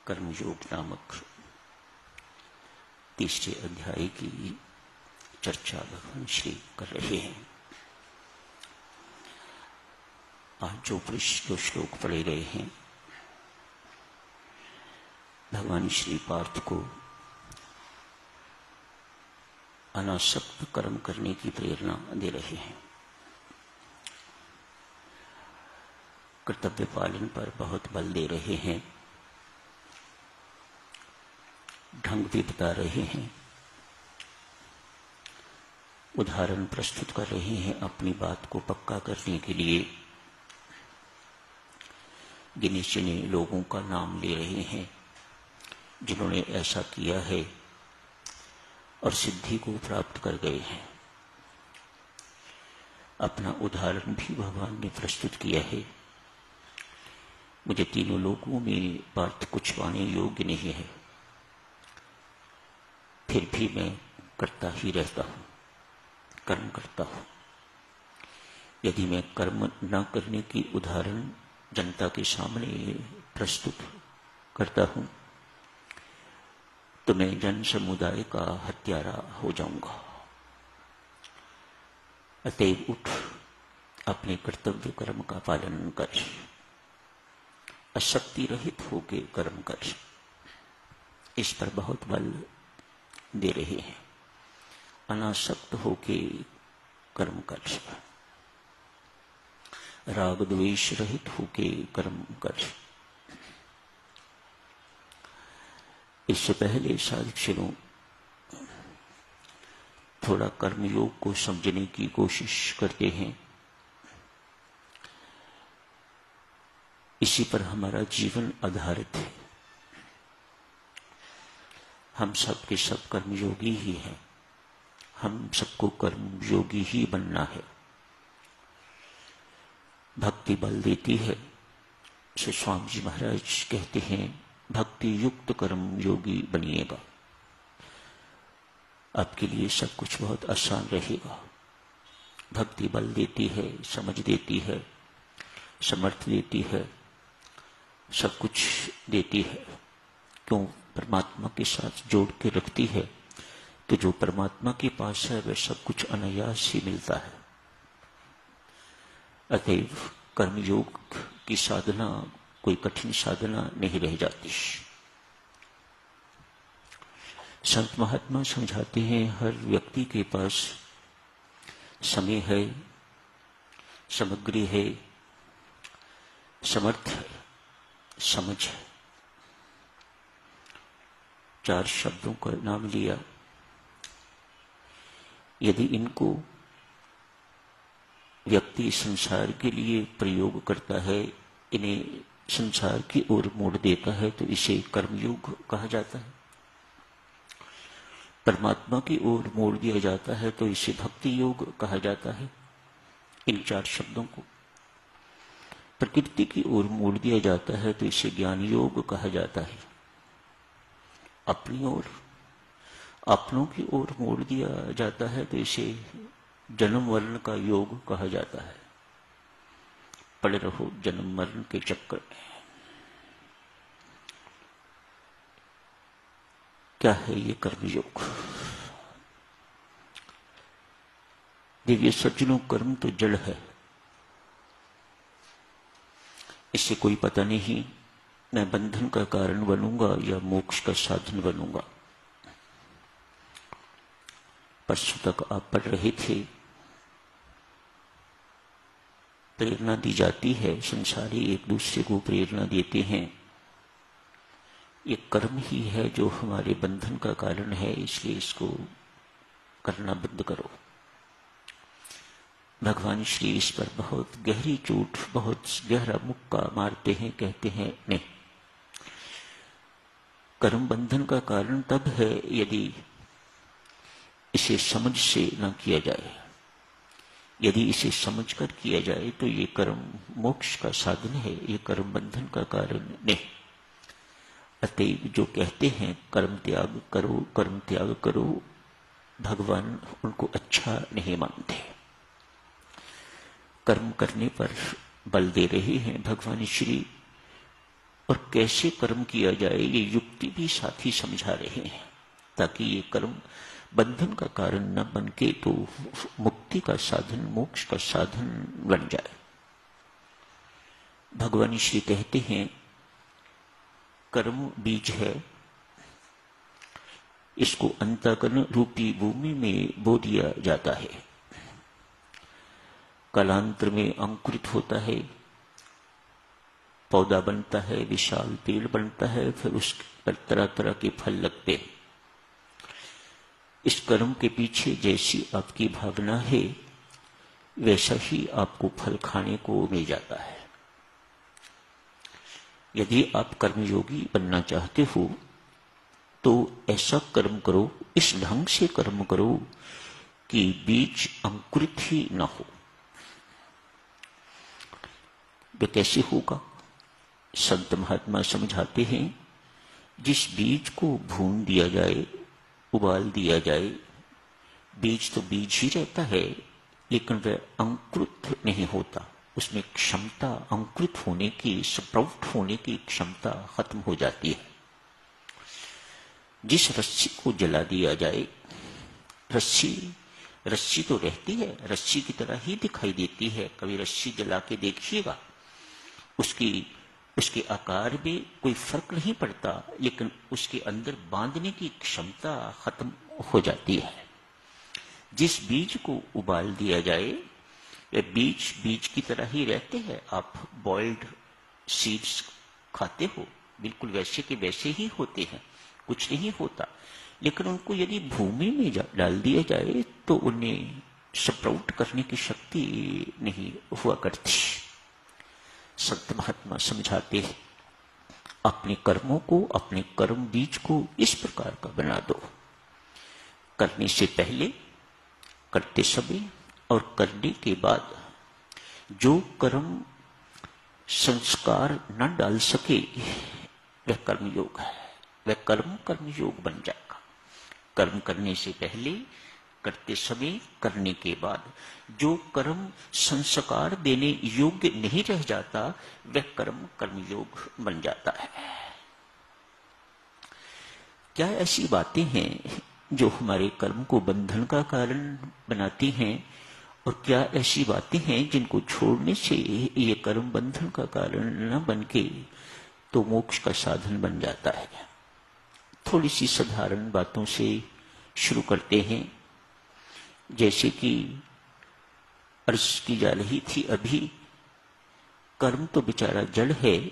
कर्मयोग नामक तीसरे अध्याय की चर्चा भगवान श्री कर रहे हैं। आज जो श्लोक पढ़े गए हैं, भगवान श्री पार्थ को अनासक्त कर्म करने की प्रेरणा दे रहे हैं। कर्तव्य पालन पर बहुत बल दे रहे हैं, ढंग भी बता रहे हैं, उदाहरण प्रस्तुत कर रहे हैं। अपनी बात को पक्का करने के लिए गिने चुने लोगों का नाम ले रहे हैं जिन्होंने ऐसा किया है और सिद्धि को प्राप्त कर गए हैं। अपना उदाहरण भी भगवान ने प्रस्तुत किया है। मुझे तीनों लोगों में पार्थ कुछ पाने योग्य नहीं है, फिर भी मैं करता ही रहता हूं, कर्म करता हूं। यदि मैं कर्म न करने की उदाहरण जनता के सामने प्रस्तुत करता हूं तो मैं जन समुदाय का हत्यारा हो जाऊंगा। अतएव उठ, अपने कर्तव्य कर्म का पालन कर, आसक्ति रहित होके कर्म कर। इस पर बहुत बल दे रहे हैं। अनासक्त होके कर्म कर, राग द्वेष रहित होके कर्म कर। इससे पहले साधक थोड़ा कर्मयोग को समझने की कोशिश करते हैं। इसी पर हमारा जीवन आधारित है। हम सब के सब कर्मयोगी ही हैं। हम सबको कर्मयोगी ही बनना है। भक्ति बल देती है। श्री स्वामी जी महाराज कहते हैं, भक्ति युक्त कर्मयोगी बनिएगा, आपके लिए सब कुछ बहुत आसान रहेगा। भक्ति बल देती है, समझ देती है, समर्थ देती है, सब कुछ देती है। क्यों? परमात्मा के साथ जोड़ के रखती है। तो जो परमात्मा के पास है वह सब कुछ अनायास ही मिलता है। अतएव कर्मयोग की साधना कोई कठिन साधना नहीं रह जाती। संत महात्मा समझाते हैं, हर व्यक्ति के पास समय है, सामग्री है, समर्थ है, समझ है। 4 शब्दों का नाम लिया। यदि इनको व्यक्ति संसार के लिए प्रयोग करता है, इन्हें संसार की ओर मोड़ देता है, तो इसे कर्मयोग कहा जाता है। परमात्मा की ओर मोड़ दिया जाता है तो इसे भक्ति योग कहा जाता है। इन 4 शब्दों को प्रकृति की ओर मोड़ दिया जाता है तो इसे ज्ञान योग कहा जाता है। अपनी ओर, अपनों की ओर मोड़ दिया जाता है तो इसे जन्म मरण का योग कहा जाता है। पड़े रहो जन्म मरण के चक्कर में। क्या है ये कर्मयोग? दिव्य सज्जनों, कर्म तो जड़ है। इससे कोई पता नहीं मैं बंधन का कारण बनूंगा या मोक्ष का साधन बनूंगा। परसों तक आप पढ़ रहे थे, प्रेरणा दी जाती है। संसारी एक दूसरे को प्रेरणा देते हैं। ये कर्म ही है जो हमारे बंधन का कारण है, इसलिए इसको करना बंद करो। भगवान श्री इस पर बहुत गहरी चोट, बहुत गहरा मुक्का मारते हैं। कहते हैं, नहीं, कर्म बंधन का कारण तब है यदि इसे समझ से न किया जाए। यदि इसे समझकर किया जाए तो ये कर्म मोक्ष का साधन है, ये कर्म बंधन का कारण नहीं। अतएव जो कहते हैं कर्म त्याग करो, कर्म त्याग करो, भगवान उनको अच्छा नहीं मानते। कर्म करने पर बल दे रहे हैं भगवान श्री। और कैसे कर्म किया जाए ये युक्ति भी साथ ही समझा रहे हैं, ताकि ये कर्म बंधन का कारण न बन के तो मुक्ति का साधन, मोक्ष का साधन बन जाए। भगवान श्री कहते हैं कर्म बीज है, इसको अंतःकरण रूपी भूमि में बो दिया जाता है, कालांतर में अंकुरित होता है, पौधा बनता है, विशाल पेड़ बनता है, फिर उस पर तरह तरह के फल लगते हैं। इस कर्म के पीछे जैसी आपकी भावना है वैसा ही आपको फल खाने को मिल जाता है। यदि आप कर्मयोगी बनना चाहते हो तो ऐसा कर्म करो, इस ढंग से कर्म करो कि बीज अंकुरित ही न हो। वे कैसे होगा? संत महात्मा समझाते हैं, जिस बीज को भून दिया जाए, उबाल दिया जाए, बीज तो बीज ही रहता है, लेकिन वह अंकुरित नहीं होता, उसमें क्षमता अंकुरित होने की, स्प्राउट होने की क्षमता खत्म हो जाती है। जिस रस्सी को जला दिया जाए, रस्सी तो रहती है, रस्सी की तरह ही दिखाई देती है। कभी रस्सी जला के देखिएगा, उसके आकार में कोई फर्क नहीं पड़ता, लेकिन उसके अंदर बांधने की क्षमता खत्म हो जाती है। जिस बीज को उबाल दिया जाए, ये बीज की तरह ही रहते हैं। आप बॉइल्ड सीड्स खाते हो, बिल्कुल वैसे के वैसे ही होते हैं, कुछ नहीं होता। लेकिन उनको यदि भूमि में डाल दिया जाए तो उन्हें स्प्राउट करने की शक्ति नहीं हुआ करती। संत महात्मा समझाते हैं, अपने कर्मों को, अपने कर्म बीज को इस प्रकार का बना दो, करने से पहले, करते समय और करने के बाद जो कर्म संस्कार न डाल सके वह कर्मयोग है, वह कर्मयोग बन जाएगा। कर्म करने से पहले, करते समय, करने के बाद जो कर्म संस्कार देने योग्य नहीं रह जाता वह कर्मयोग बन जाता है। क्या ऐसी बातें हैं जो हमारे कर्म को बंधन का कारण बनाती हैं, और क्या ऐसी बातें हैं जिनको छोड़ने से ये कर्म बंधन का कारण न बन के तो मोक्ष का साधन बन जाता है? थोड़ी सी साधारण बातों से शुरू करते हैं। जैसे कि अर्ज की जा रही थी अभी, कर्म तो बेचारा जड़ है,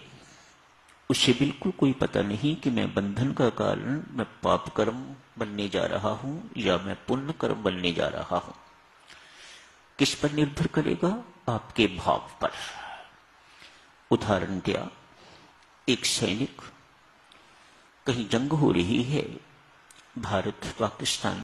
उसे बिल्कुल कोई पता नहीं कि मैं बंधन का कारण, मैं पाप कर्म बनने जा रहा हूं या मैं पुण्य कर्म बनने जा रहा हूं। किस पर निर्भर करेगा? आपके भाव पर। उदाहरण दिया, एक सैनिक, कहीं जंग हो रही है, भारत पाकिस्तान